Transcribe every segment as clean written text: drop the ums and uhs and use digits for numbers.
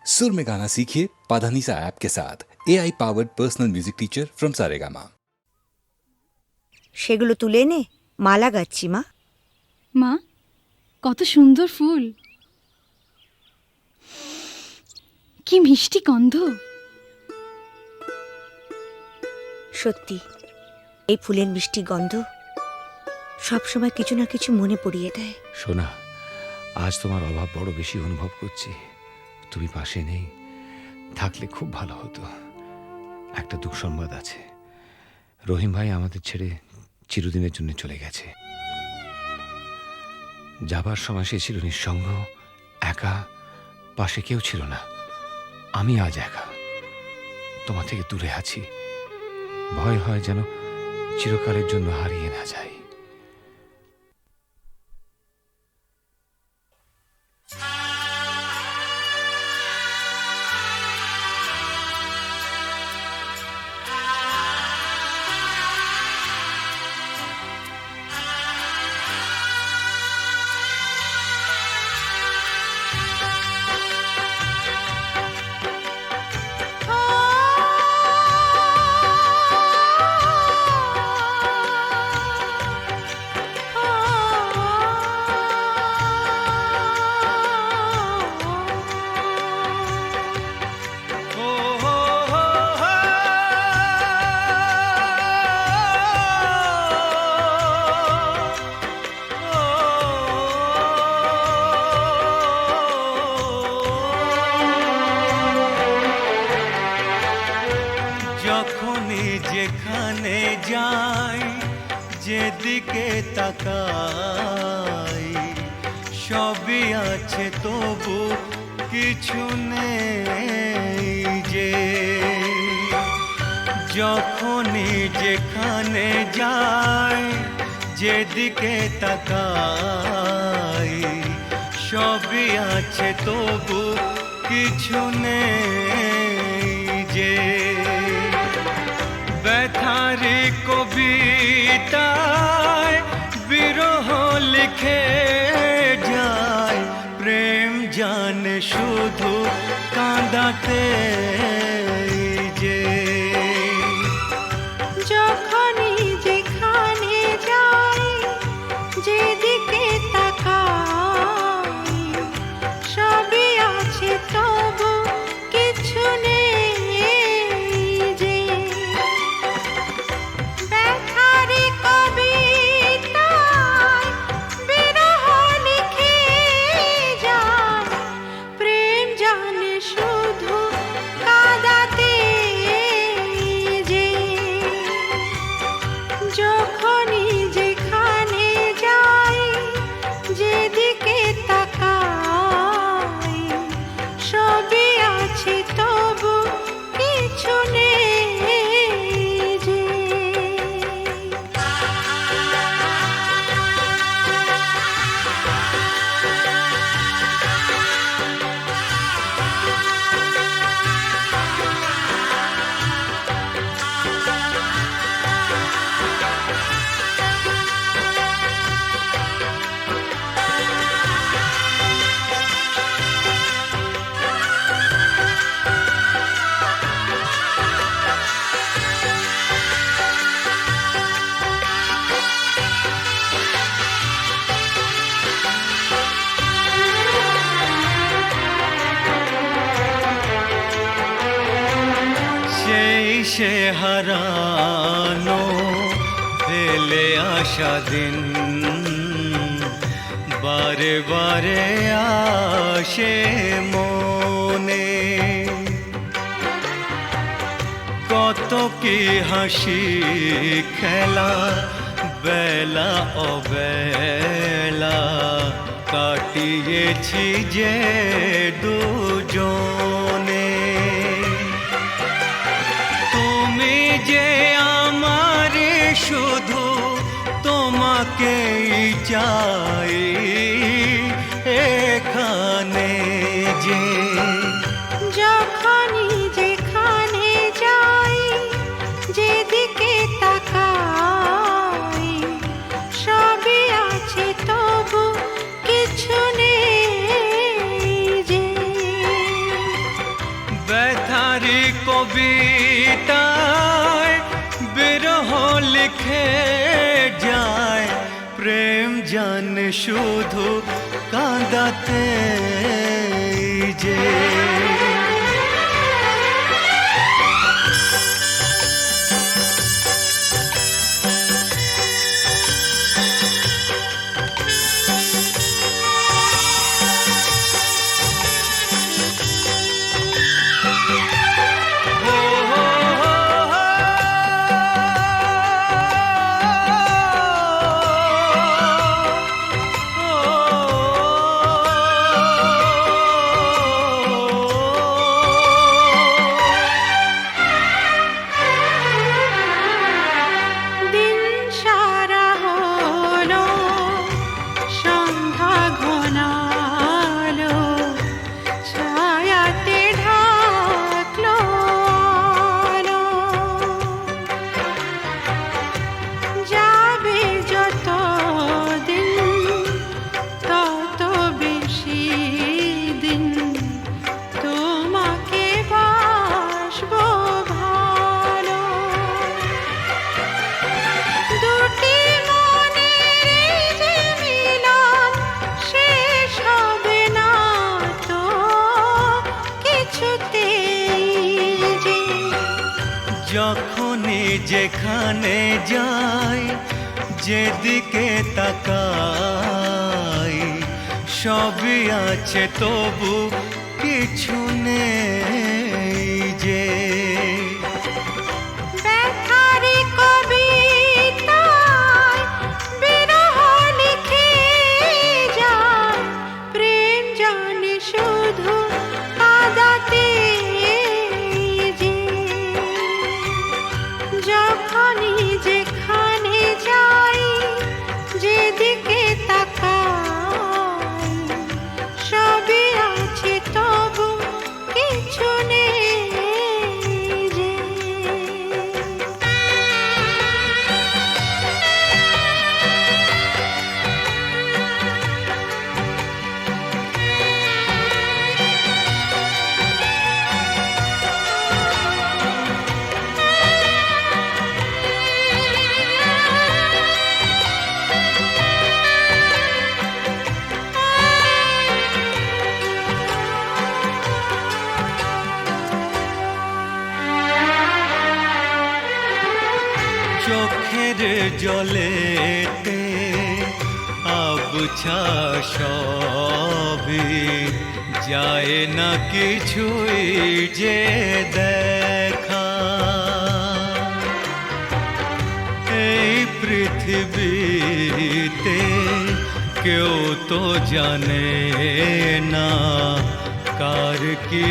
सुर में गाना सीखिए पाधानीसा ऐप के साथ AI powered personal music teacher from Saregama. সেগুলো তুলে নে, মালা গাচ্ছি মা। মা, কত সুন্দর ফুল, কি মিষ্টি গন্ধ। সত্যি এই ফুলের মিষ্টি গন্ধ সবসময় কিছু না কিছু মনে পড়িয়ে দেয়। সোনা, আজ তোমার অভাব বড় বেশি অনুভব করছি। তুমি পাশে নেই, থাকলে খুব ভালো হতো। একটা দুঃসংবাদ আছে, রহিম ভাই আমাদের ছেড়ে চিরদিনের জন্য চলে গেছে। যাবার সময় সে ছিল নিঃসঙ্গ, একা, পাশে কেউ ছিল না। আমি আজ একা, তোমার থেকে দূরে আছি। ভয় হয় যেন চিরকালের জন্য হারিয়ে না যাই। যখনই যেখানে যাই, যেদিকে তাকাই, সবই আছে তবু কিছু নেই যে। যখনই যেখানে যাই, যেদিকে তাকাই, সবই আছে তবু কিছু নেই যে। ব্যথারি কবিতায় বিরহ লিখে যায়, প্রেম জানে শুধু কাঁদাতে যে। যখনই যেখানে যাই, যেদিকে তাকাই, সবই আছে তবু কিছু নেই যে। ব্যথারি কবিতায় বিরহ লিখে যায়, প্রেম জানে শুধু কাঁদাতে যে। যখনই যেখানে যাই, যেদিকে তাকাই, সবই আছে তবু কিছু নেই যে। সেই সে হারানো ফেলে আসা দিন, বারে বারে আসে মনে। কত কি হাসি খেলা, বেলা অবেলা কাটিয়েছি যে দুজনে। তুমি যে আমার শুধু, তোমাকেই চাই এখানে যে। যখনই যেখানে যাই, যেদিকে তাকাই, সবই আছে তবু কিছু নেই যে। ব্যথারি কবিতায় বিরহ লিখে যায়, প্রেম জানে শুধু কাঁদাতে যে। দিন সারা হলো, সন্ধ্যা ঘনালো, ছায়াতে ঢাকলো আলো। যাবে যত দিন তত বেশি দিন তোমাকে বাসবো ভালো। দুটি মনের যে মিলন শেষ হবে না তো কিছুতেই যে। যখনই যেখানে যাই, যেদিকে তাকাই, সবই আছে তবু কিছু নেই যে। ব্যথারি কবিতায় বিরহ লিখে যায়, প্রেম জানে শুধু কাঁদাতে যে। যখনই যেখানে যাই, যেদিকে তাকাই, সবই আছে তবু কিছু নেই যে। চোখের জলেতে আবছা সবই, যায় না কিছুই যে দেখা। এই পৃথিবীতে কেউ তো জানে না কার কি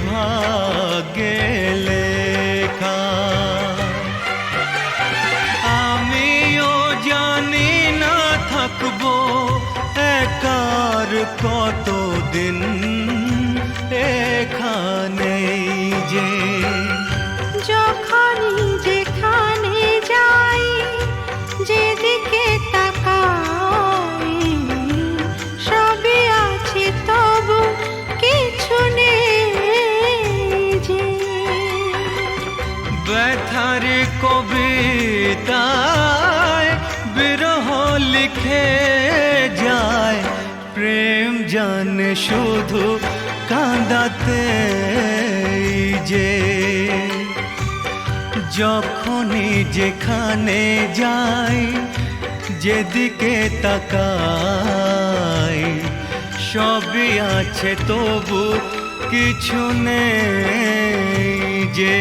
ভাগ্যে লেখা। আমিও জানি না থাকবো একার কতদিন এখানেই যে। যখনই যেখানে যাই, যেদিকে তাকাই, সবই আছে তবু কিছু নেই যে। ব্যথারি কবিতায় বিরহ লিখে যায়, প্রেম জানে শুধু কাঁদাতে যে। যখনই যেখানে যাই, যেদিকে তাকাই, সবই আছে তবু কিছু নেই যে।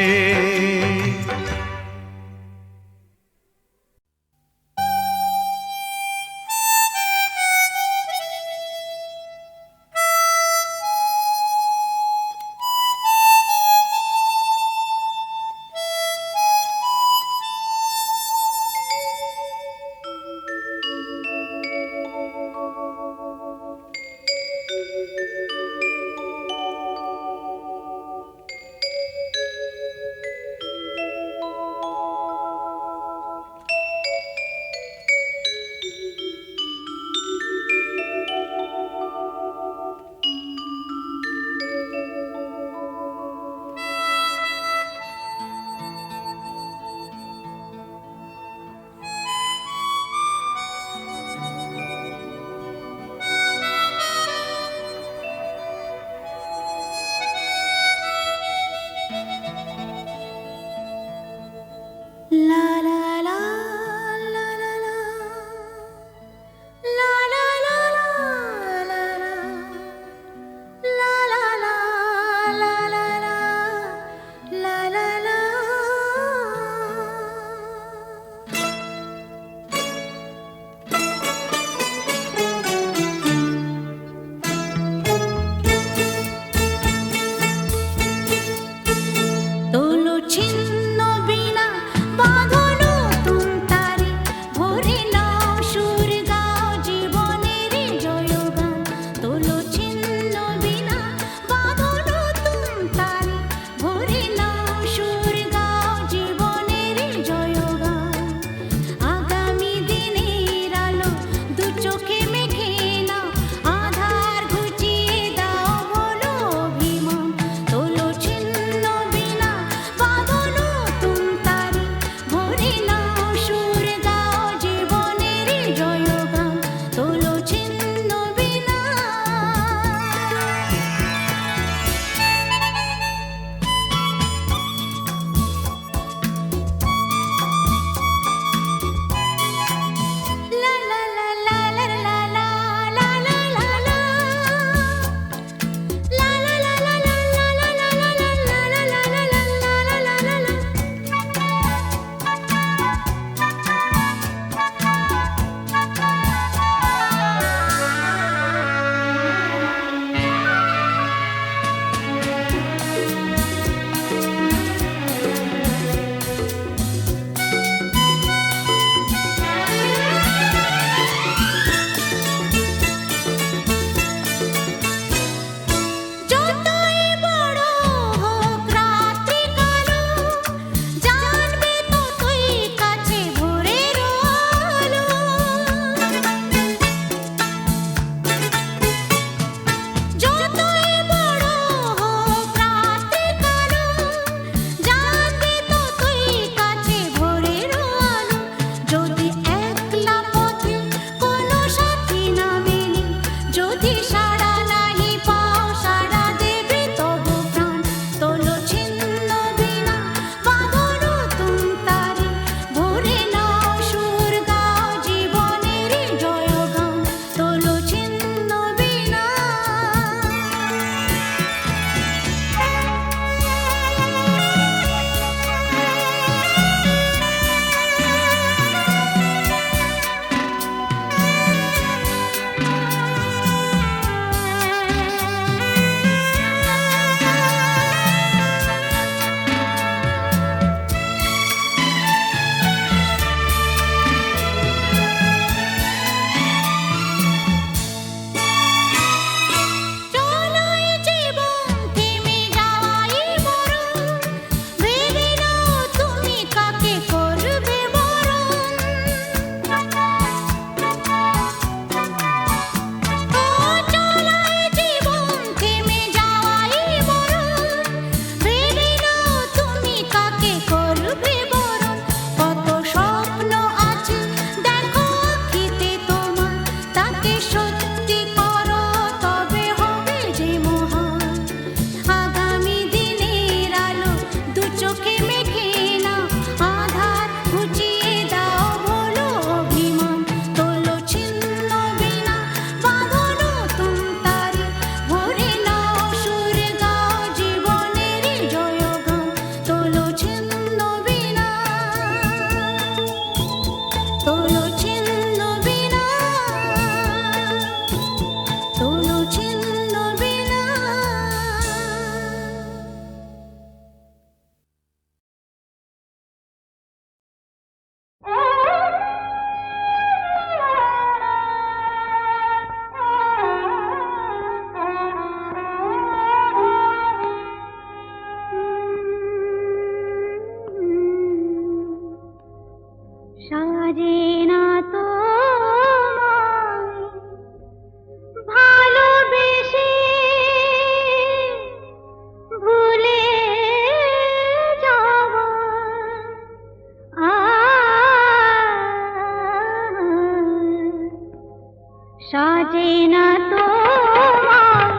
সাজে না তোমার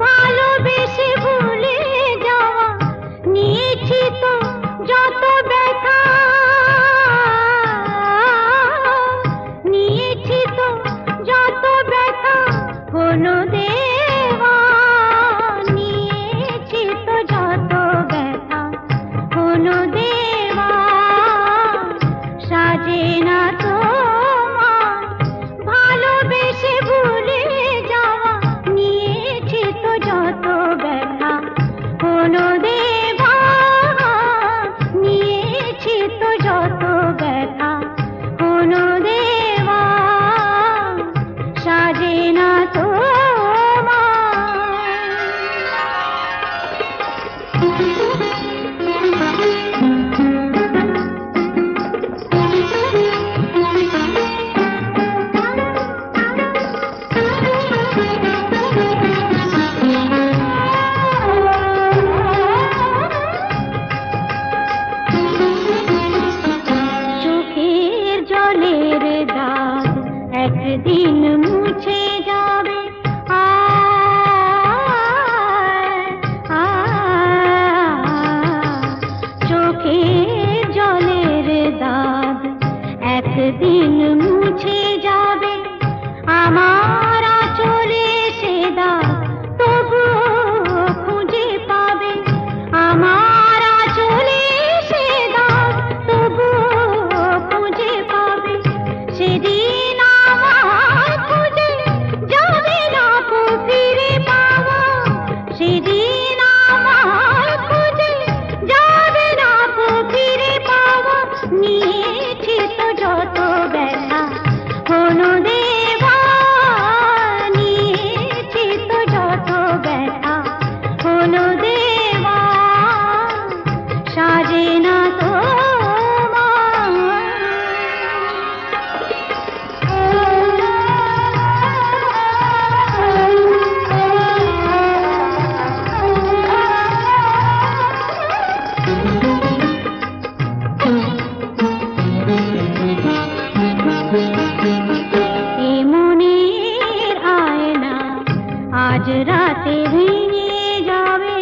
ভালোবেসে ভুলে যাওয়া, নিয়েছি তো যত ব্যথা চোখের জলের দাগ একদিন মুছে যাবে, চোখের জলের দাগ একদিন মুছে যাবে, আমার আঁচলে সে দাগ তবুও খুঁজে পাবে, আমার আঁচলে সে দাগ তবুও খুঁজে পাবে। সেদিন আমার খুঁজে যাবে না কো ফিরে পাওয়া, সেদিন আমার খুঁজে যাবে না কো ফিরে পাওয়া। নিয়েছি তো যত ব্যথা হলো দেওয়া, নিয়েছি তো যত ব্যথা হলো দেওয়া, সাজে না তো এ মনের আয়না আজ রাতে ভেঙে যাবে,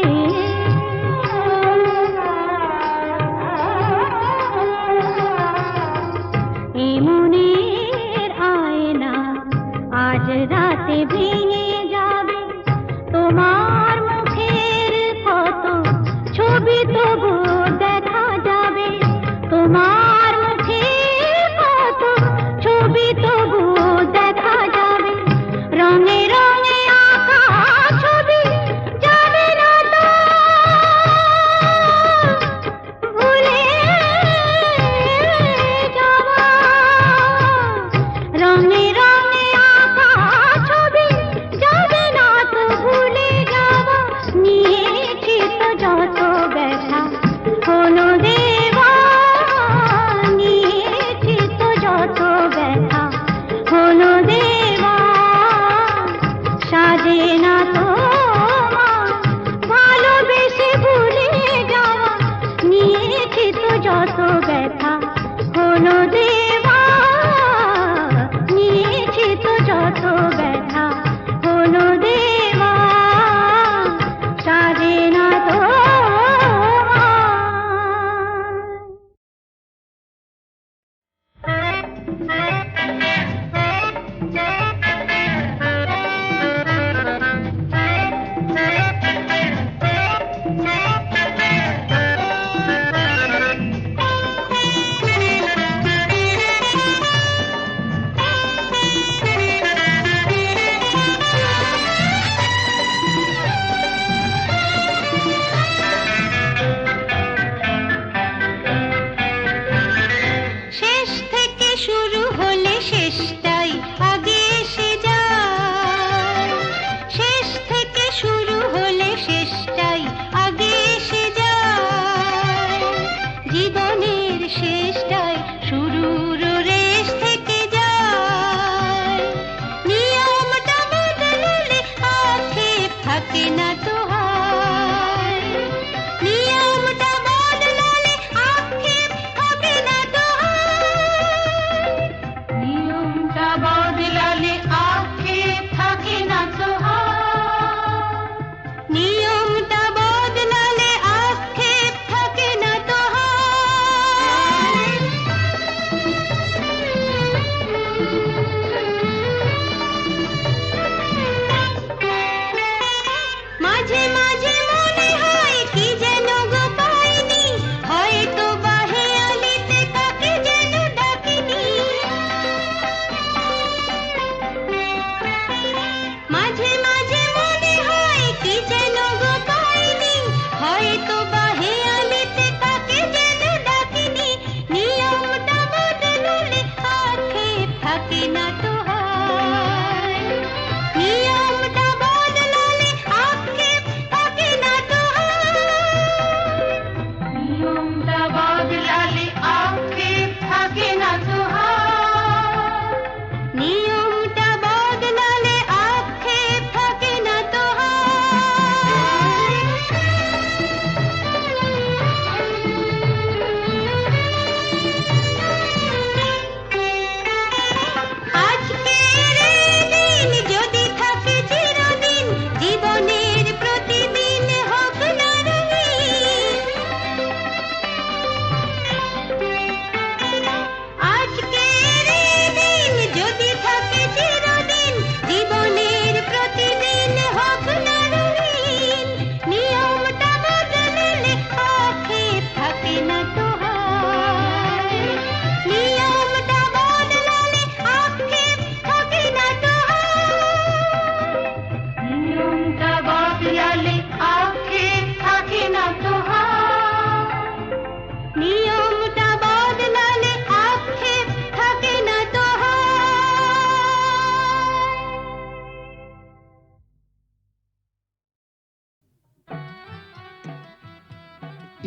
এ মনের আয়না আজ রাতে ভেঙে যাবে। তোমার মুখের কত ছবি তবু দেখা যাবে, তোমার মুখের কত ছবি তবু দেখা যাবে। রঙে রঙে আঁকা ছবি যাবে না তো ভুলে যাওয়া, রঙে রঙে আঁকা ছবি যাবে না তো ভুলে যাওয়া। নিয়েছি তো যত ব্যথা হলো দেওয়া, নিয়েছি তো যত ব্যথা হলো দেওয়া, সাজে না তো ভালোবেসে ভুলে যাওয়া। নিয়েছি তো যত ব্যথা হলো দেওয়া, নিয়েছি তো যত ব্যথা হলো দেওয়া, সাজে না তো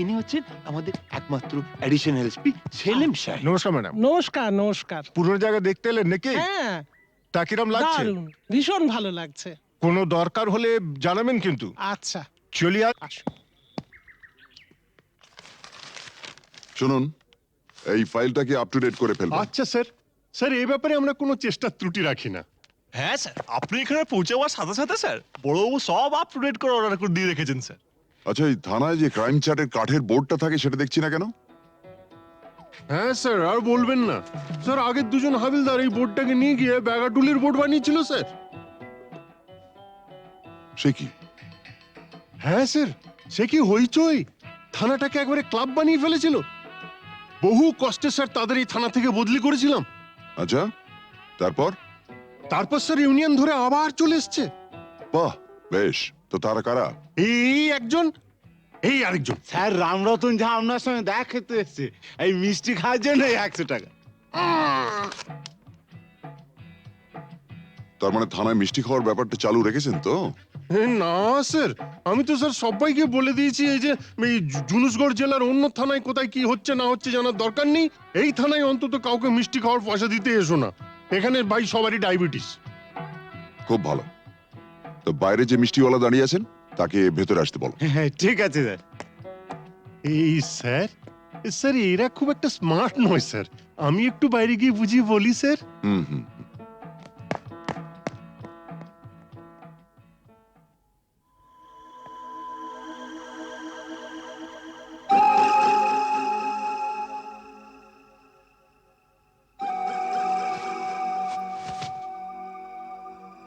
ইনি হচ্ছেন আমাদের একমাত্র অ্যাডিশনাল এসপি সেলিম সাহেব। নমস্কার ম্যাডাম। নমস্কার নমস্কার। পুরো জায়গা দেখতে এলেন নাকি? হ্যাঁ, তা কিরম লাগছে? দারুণ, ভীষণ ভালো লাগছে। কোনো দরকার হলে জানাবেন কিন্তু। আচ্ছা, চলি আর আসুন। শুনুন, এই ফাইলটাকে আপ টু ডেট করে ফেলবেন। আচ্ছা স্যার। স্যার এই ব্যাপারে আমরা কোনো চেষ্টা ত্রুটি রাখি না। হ্যাঁ স্যার, আপনি এখানে পৌঁছাবার সাথে সাথে স্যার বড়বাবু সব আপ টু ডেট করে অর্ডার করে দিয়ে রেখেছেন স্যার। আচ্ছা, এই থানায় যে ক্রাইম চ্যাটের কাঠের বোর্ডটা থাকে সেটা দেখছি না কেন? হ্যাঁ স্যার, আর বলবেন না স্যার, আগের দুজন হাবিলদার এই বোর্ডটাকে নিয়ে গিয়ে ব্যাগাটুলির বোর্ড বানিয়েছিল স্যার। সে কি? হ্যাঁ স্যার, সে কি হইচই, থানাটাকে একবারে ক্লাব বানিয়ে ফেলেছিল। বহু কষ্টে স্যার তাদের এই থানা থেকে বদলি করেছিলাম। আচ্ছা, তারপর? তারপর স্যার ইউনিয়ন ধরে আবার চলে এসছে। বাহ, বেশ। তো তারা কারা? এই একজন, এই আরেকজন। স্যার রামরতন ঝা আপনার সঙ্গে দেখা খেতে এসছে এই মিষ্টি খাওয়ার জন্য 100 টাকা। তার মানে থানায় মিষ্টি খাওয়ার ব্যাপারটা চালু রেখেছেন তো? না স্যার, আমি তো স্যার সবাইকে বলে দিয়েছি এই যে এই জুনুসগড় জেলার অন্য থানায় কোথায় কি হচ্ছে না হচ্ছে জানার দরকার নেই। এই থানায় অন্তত কাউকে মিষ্টি খাওয়ার পয়সা দিতে এসো না। এখানে ভাই সবারই ডায়াবেটিস। খুব ভালো। তো বাইরে যে মিষ্টিওয়ালা দাঁড়িয়ে আছেন তাকে ভেতরে আসতে বলো। হ্যাঁ ঠিক আছে স্যার। এই স্যার, স্যার এরা খুব একটা স্মার্ট নয় স্যার, আমি একটু বাইরে গিয়ে বুঝিয়ে বলি স্যার। হুম হুম।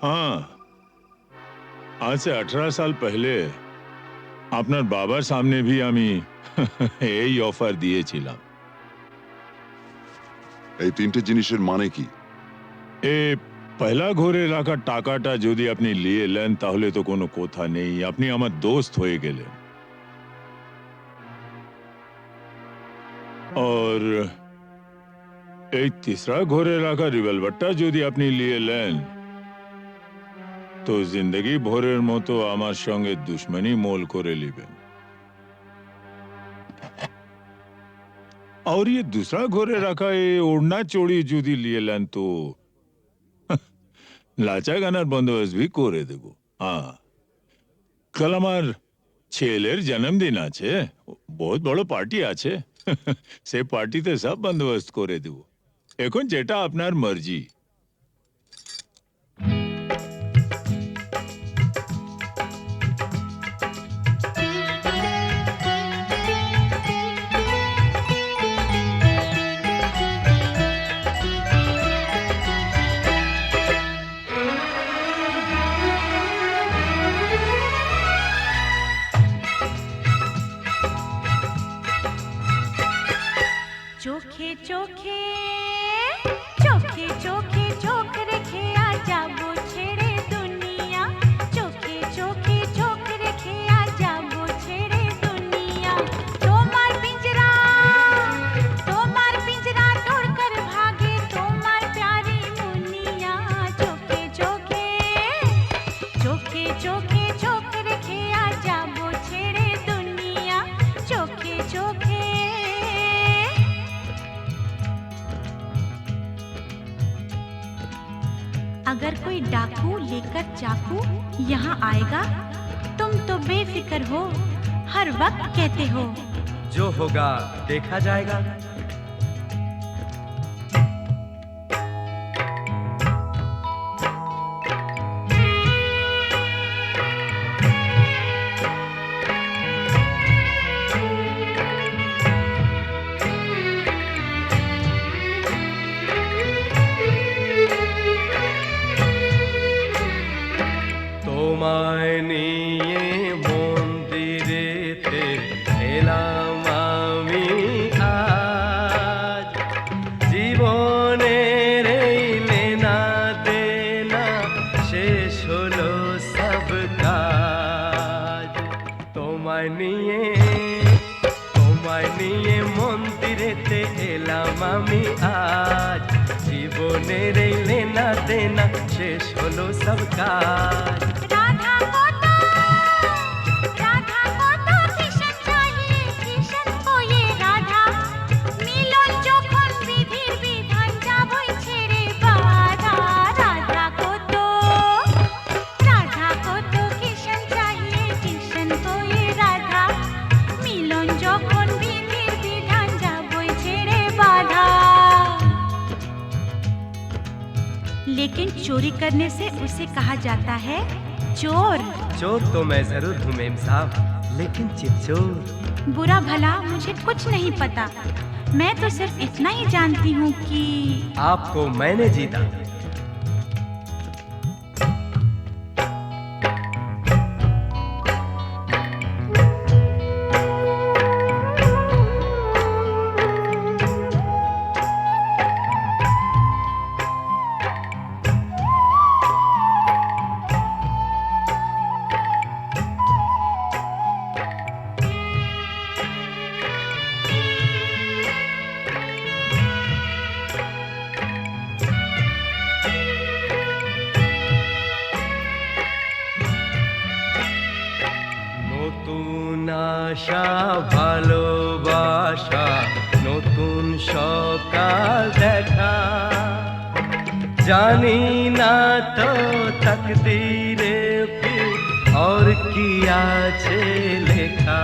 हाँ, आज से 18 साल पहले আপনার বাবার সামনে भी আমি এই অফার দিয়েছিলাম। এই তিনটে জিনিসের মানে কি? এ পয়লা ঘরে রাখা টাকাটা যদি আপনি নিয়ে নেন তাহলে তো কোনো কথা নেই, আপনি আমার দোস্ত হয়ে গেলেন। और এই तीसरा ঘরে রাখা রিভলভারটা যদি আপনি নিয়ে নেন তো জিন্দগি ভরের মতো আমার সঙ্গে দুশ্মনী মোল করে নেবেন। और ये दूसरा घरे रखा ये ओढ़ना चोड़ी जुदी लिए लेन तो लाचा गानार बंदोबस्त भी करे देबो। हाँ, कल আমার ছেলের জন্মদিন আছে, বহুত বড় পার্টি আছে, সে পার্টিতে সব বন্দোবস্ত করে দেবো। এখন যেটা আপনার মর্জি। চোখে চোখে চোখে চোখে চোখ রেখে আজ যাবো ছেড়ে দুনিয়া, চোখে চোখে চোখ রেখে আজ যাবো ছেড়ে দুনিয়া। তোমার পিंजरा तोड़ कर भागे তোমার प्यारी मुनिया, চোখে চোখে চোখে চোখে চোখ রেখে আজ যাবো ছেড়ে দুনিয়া, চোখে চোখে। अगर कोई डाकू लेकर चाकू यहाँ आएगा तुम तो बेफिक्र हो, हर वक्त कहते हो जो होगा देखा जाएगा। তোমায় নিয়ে মন্দিরেতে এলাম আমি আজ, জীবনের এই লেনা দেনা শেষ হলো সব কাজ। তোমায় নিয়ে মন্দিরেতে এলাম আমি আজ, জীবনের এই লেনা দেনা শেষ হলো সব কাজ। রাধা কত ভীষণ চাহি लेकिन चोरी करने से उसे कहा जाता है चोर। चोर तो मैं जरूर हूँ मेम साहब, लेकिन चितचोर। बुरा भला मुझे कुछ नहीं पता, मैं तो सिर्फ इतना ही जानती हूँ कि आपको मैंने जीता। নতুন আশা ভালোবাসা, নতুন সকাল দেখা, জানি না তো তকদীরে ফির और কি আছে লেখা।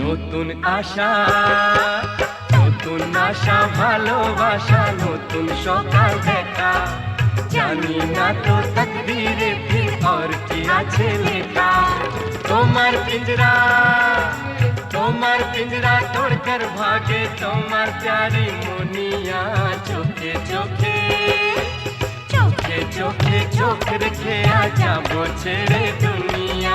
নতুন আশা, নতুন আশা ভালোবাসা, নতুন সকাল দেখা, জানি না তো তকদীরে ফির और কি আছে লেখা। তোমার পিঞ্জরা, তোমার পিঞ্জরা তোড়কর ভাগে তোমার প্যারি মুনিয়া, চোখে চোখে চোখে চোখে চোখ রেখে আজাবো ছেড়ে দুনিয়া,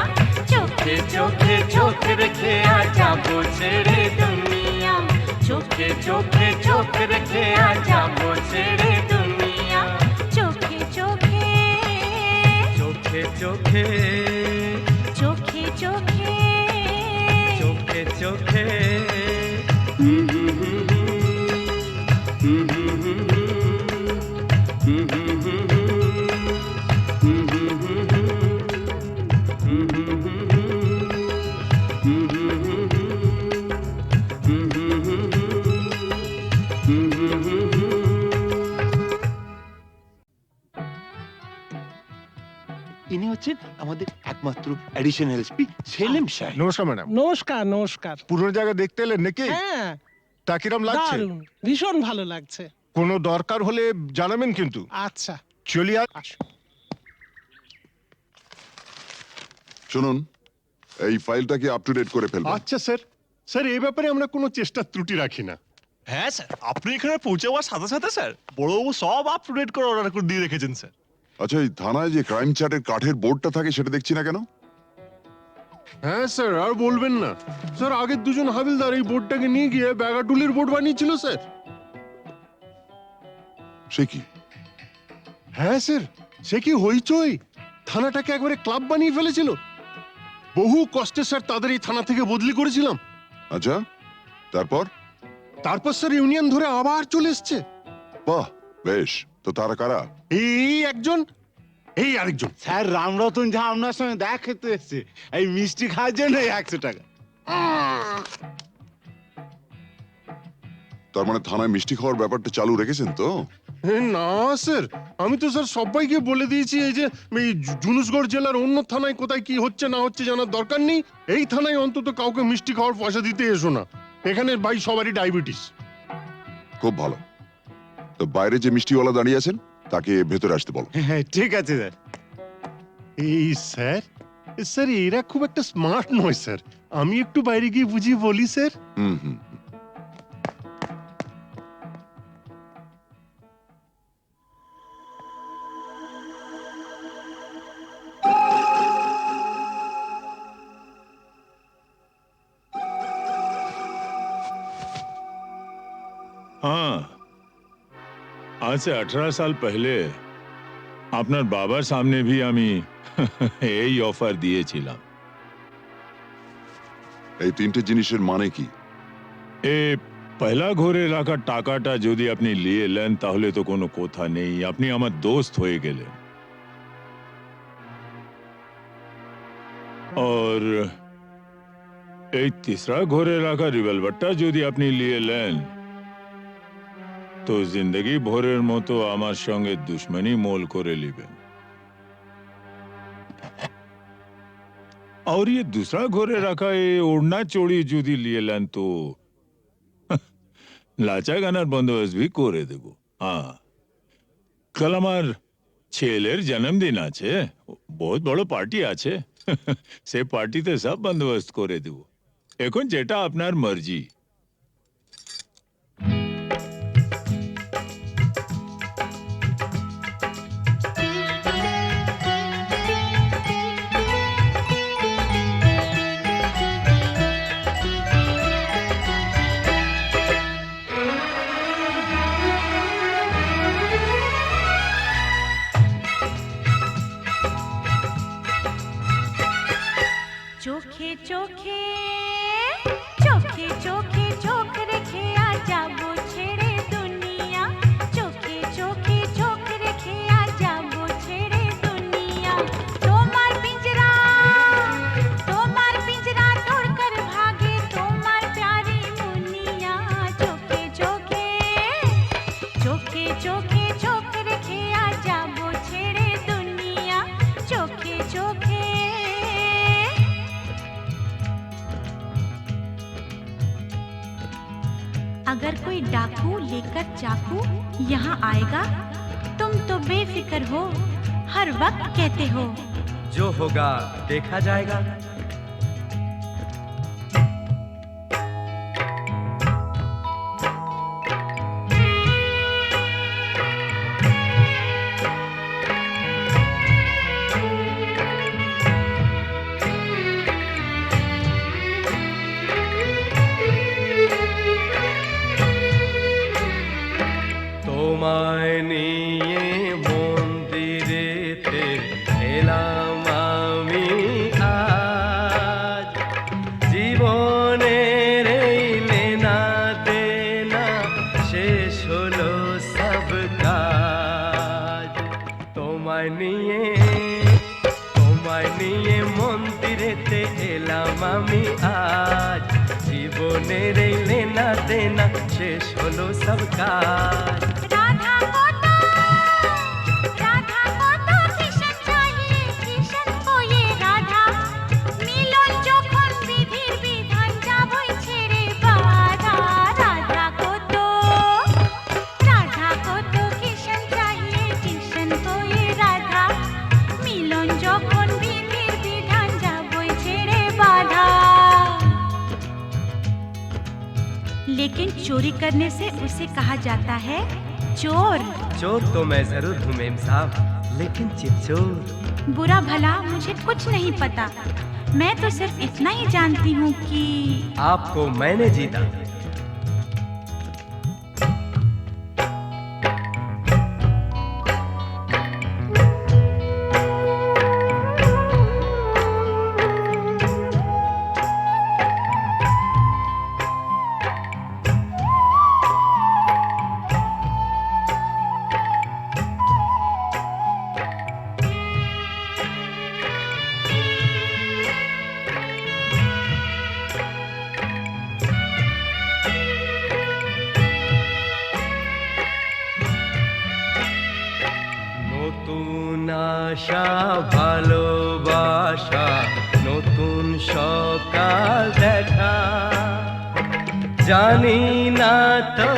চোখে চোখে চোখ রেখে আজাবো ছেড়ে দুনিয়া, চোখে চোখে চোখ রেখে আজাবো ছেড়ে দুনিয়া, চোখে চোখে চোখে চোখে চোখে চোখে চোখে চোখে ইনি হচ্ছেন আমাদের একমাত্র অ্যাডিশনাল এসপি সেলিম সাহেব। নমস্কার ম্যাডাম। নমস্কার নমস্কার। পুরনো জায়গা দেখতে এলেন নাকি? হ্যাঁ, তা কিরম লাগছে? দারুণ, ভীষণ ভালো লাগছে। কোনো দরকার হলে জানাবেন কিন্তু। আচ্ছা, চলিয়ে আসুন। শুনুন, এই ফাইলটাকে আপ টু ডেট করে ফেলবেন। আচ্ছা স্যার। স্যার এই ব্যাপারে আমরা কোনো চেষ্টার ত্রুটি রাখি না। হ্যাঁ স্যার, আপনি এখানে পৌঁছে যাওয়ার সাথে সাথে স্যার বড়বাবু সব আপ টু ডেট করে অর্ডার করে দিয়ে রেখেছেন স্যার। আচ্ছা, এই থানায় যে ক্রাইম চ্যাটের কাঠের বোর্ডটা থাকে সেটা দেখছি না কেন? হ্যাঁ স্যার, আর বলবেন না স্যার, আগের দুজন হাবিলদার এই বোর্ডটাকে নিয়ে গিয়ে ব্যাগাটুলির বোর্ড বানিয়েছিল স্যার। সে কি? হ্যাঁ স্যার, সে কি হইচই, থানাটাকে একবারে ক্লাব বানিয়ে ফেলেছিল। বহু কষ্টে স্যার তাদের এই থানা থেকে বদলি করেছিলাম। আচ্ছা, তারপর? তারপর স্যার ইউনিয়ন ধরে আবার চলে এসছে। বাহ, বেশ। তো তারা কারা? এই একজন, এই আরেকজন। স্যার রামরতন ঝা আপনার সঙ্গে দেখা খেতে এসছে এই মিষ্টি খাওয়ার জন্য 100 টাকা। তার মানে থানায় মিষ্টি খাওয়ার ব্যাপারটা চালু রেখেছেন তো? না স্যার, আমি তো স্যার সবাইকে বলে দিয়েছি এই যে এই জুনুসগড় জেলার অন্য থানায় কোথায় কি হচ্ছে না হচ্ছে জানার দরকার নেই। এই থানায় অন্তত কাউকে মিষ্টি খাওয়ার পয়সা দিতে এসো না। এখানে ভাই সবারই ডায়াবেটিস। খুব ভালো। তো বাইরে যে মিষ্টিওয়ালা দাঁড়িয়ে আছেন তাকে ভেতরে আসতে বলো। হ্যাঁ ঠিক আছে স্যার। এই স্যার, স্যার এরা খুব একটা স্মার্ট নয় স্যার, আমি একটু বাইরে গিয়ে বুঝিয়ে বলি স্যার। হুম হুম। हाँ, आज से 18 साल पहले আপনার বাবার সামনে भी আমি এই অফার দিয়েছিলাম। এই তিনটে জিনিসের মানে কি? এ পয়লা ঘরে রাখা টাকাটা যদি আপনি নিয়ে নেন তাহলে তো কোনো কথা নেই, আপনি আমার দোস্ত হয়ে গেলেন। और এই तीसरा ঘরে রাখা রিভলভারটা যদি আপনি নিয়ে নেন তো জিন্দগি ভরের মতো আমার সঙ্গে দুশ্মনী মোল করে নেবেন। और ये दूसरा घरे रखा ये ओढ़ना चोड़ी जुदी लिए लेन तो लाचा गानार बंदोबस्त भी करे देबो। हाँ, কাল আমার ছেলের জন্মদিন আছে, বহুত বড় পার্টি আছে। সে পার্টিতে সব বন্দোবস্ত করে দেব। এখন যেটা আপনার মর্জি। চোখে চোখে চোখে চোখে চোখ রেখে আ যাবো ছেড়ে দুনিয়া, চোখে চোখে চোখ রেখে আ যাবো ছেড়ে দুনিয়া। তোমার পিंजरा तोड़कर भागे তোমার प्यारी मुनिया। চোখে চোখে চোখে চোখে চোখ রেখে আ যাবো ছেড়ে দুনিয়া, চোখে চোখে। अगर कोई डाकू लेकर चाकू यहाँ आएगा, तुम तो बेफिक्र हो, हर वक्त कहते हो जो होगा देखा जाएगा। তোমায় নিয়ে মন্দিরেতে এলাম আমি আজ, জীবনের এই লেনা দেনা শেষ হলো সব কাজ। তোমায় নিয়ে মন্দিরেতে এলাম আমি আজ, জীবনের এই লেনা দেনা শেষ হলো সব কাজ। राधा को तो किशन चाहिए, किशन को ये राधा, मिलन যখন বিধির বিধান যাবই ছেড়ে বাধা। राधा को तो किशन चाहिए, किशन को ये राधा, मिलन যখন বিধির বিধান যাবই ছেড়ে বাধা। लेकिन चोरी करने से उसे कहा जाता है चोर। चोर तो मैं जरूर हूँ मेम साहब, लेकिन चिपचोर। बुरा भला मुझे कुछ नहीं पता, मैं तो सिर्फ इतना ही जानती हूँ कि आपको मैंने जीता। নতুন আশা ভালোবাসা, নতুন সকাল দেখা, জানি না তো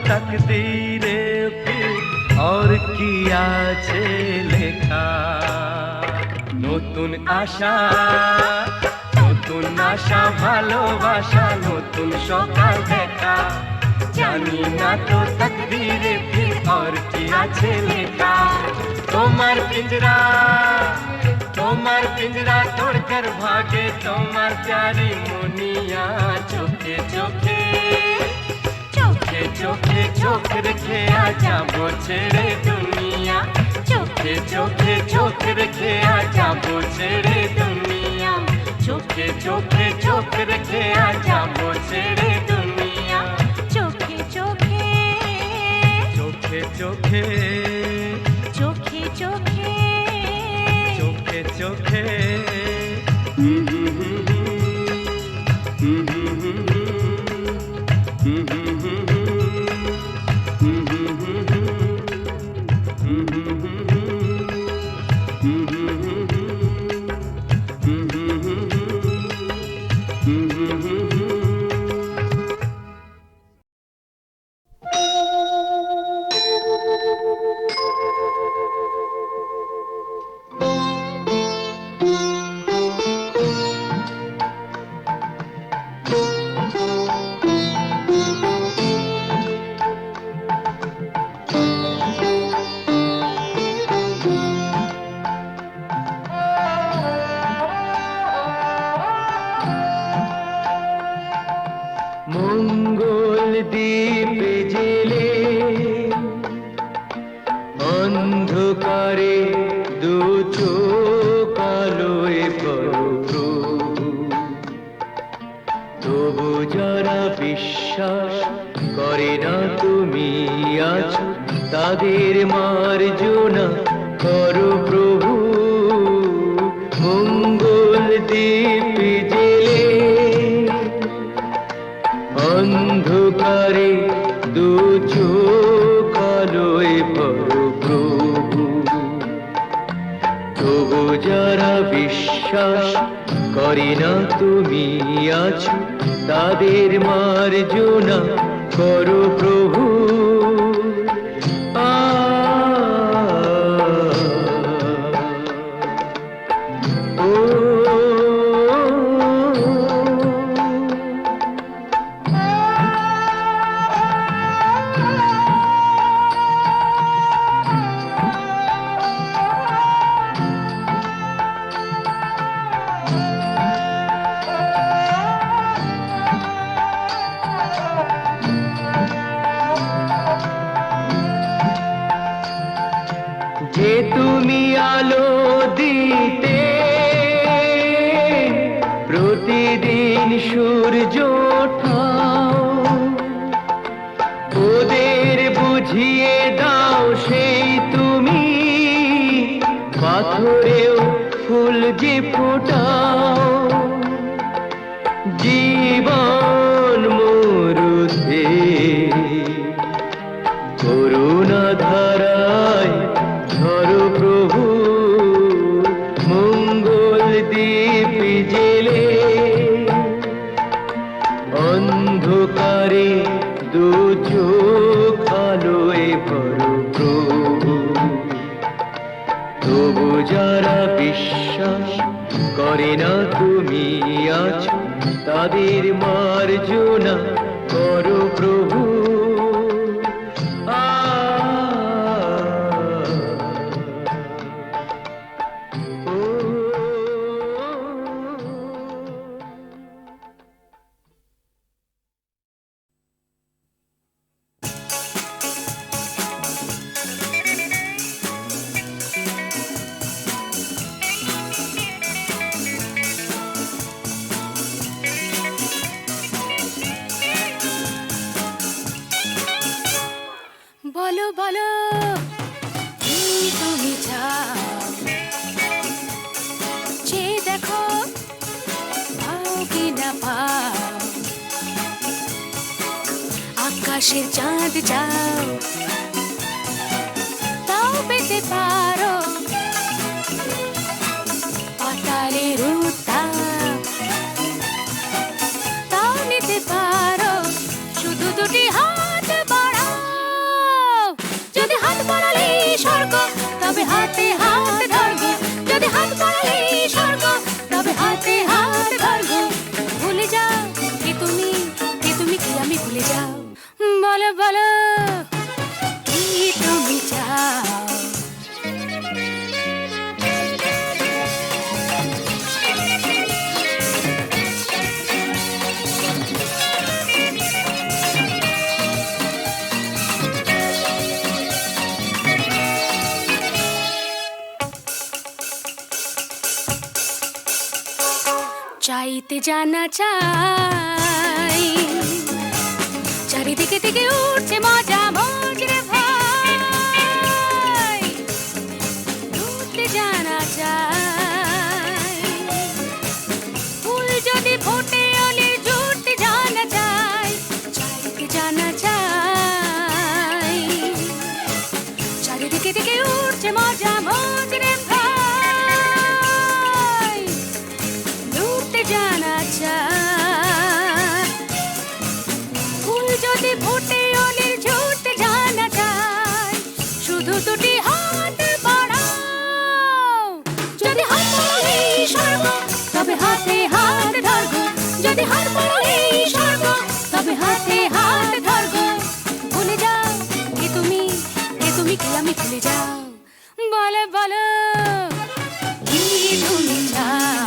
তকদীরে ফির और কি আছে লেখা। নতুন আশা ভালোবাসা, নতুন সকাল দেখা, জানি না তো তকদীরে ফির और কি আছে লেখা। তোমার পিंजरा तोड़कर भागे তোমার प्यारी मुनिया। চোখে চোখে চোখে চোখে চোখ রেখে আ যাবো ছেড়ে দুনিয়া, চোখে চোখে চোখ রেখে আ যাবো ছেড়ে দুনিয়া, চোখে চোখে চোখ রেখে আ যাবো ছেড়ে দুনিয়া, চোখে চোখে চোখে চোখে চোখে চোখে চোখে চোখে মঙ্গল দ্বীপে জেলে অন্ধকারে দু চোখ আলোয় প্রভু, তবু যারা বিশ্বাস করে না তুমি আছো, তাদের মার্জনা করো প্রভু। মঙ্গল দ্বীপে জেলে অন্ধকারে দু চোখ আলোয় প্রভু, তবু যারা বিশ্বাস করে না তুমি আছো, তাদের মার্জনা করো প্রভু। যে তুমি আলো দিতে প্রতিদিন সূর্য ওঠাও, ওদের বুঝিয়ে দাও সেই তুমি পাথরেও ফুল যে ফোটাও। জীবন মরুতে করুণা ধারায় ধরো প্রভু। মঙ্গল দ্বীপ জেলে অন্ধকারে দু চোখ আলোয় ভরো প্রভু, তবু যারা বিশ্বাস করে না তুমি আছো, তাদের মার্জনা করো প্রভু। বলো বলো কি তুমি চাও, যে দেখো পাও কি না পাও। আকাশের চাঁদ চাও, তাও পেতে পারো। পাতালের উত্তাপ, তাও নিতে পারো। শুধু দুটি হাত বাড়াও, যদি হাত বাড়ালে স্বর্গ তবে হাতে হাত ধরবো। যদি হাত বাড়ালে স্বর্গ তবে হাতে হাত ধরবো। ভুলে যাও কে তুমি কি আমি ভুলে যাও। বলো বলো কি তুমি চাও। চাইতে জানা চাই, চারিদিকে থেকে উঠছে মজা মজরে ভাই। উঠতে জানা চাই, ফুল যদি ফোটে অলির জুটতে জানা চাই। চাইতে জানা চাই, চারিদিকে থেকে উঠছে মজা মজরে ভাই। উঠতে জানা চাই, ফুল যদি ফোটে অলির ঝুটতে জানা চাই। শুধু দুটি হাত বাড়াও, যদি হাত বাড়ালে স্বর্গ তবে হাতে হাত ধরবো। যদি হাত বাড়ালে স্বর্গ তবে হাতে হাত ধরবো। ভুলে যাও কে তুমি কি আমি ভুলে যাও। বলো বলো কি তুমি চাও,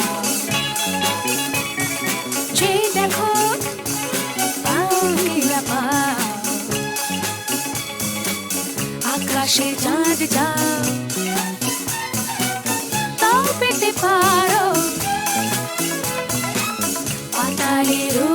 যে দেখো কালে রূপ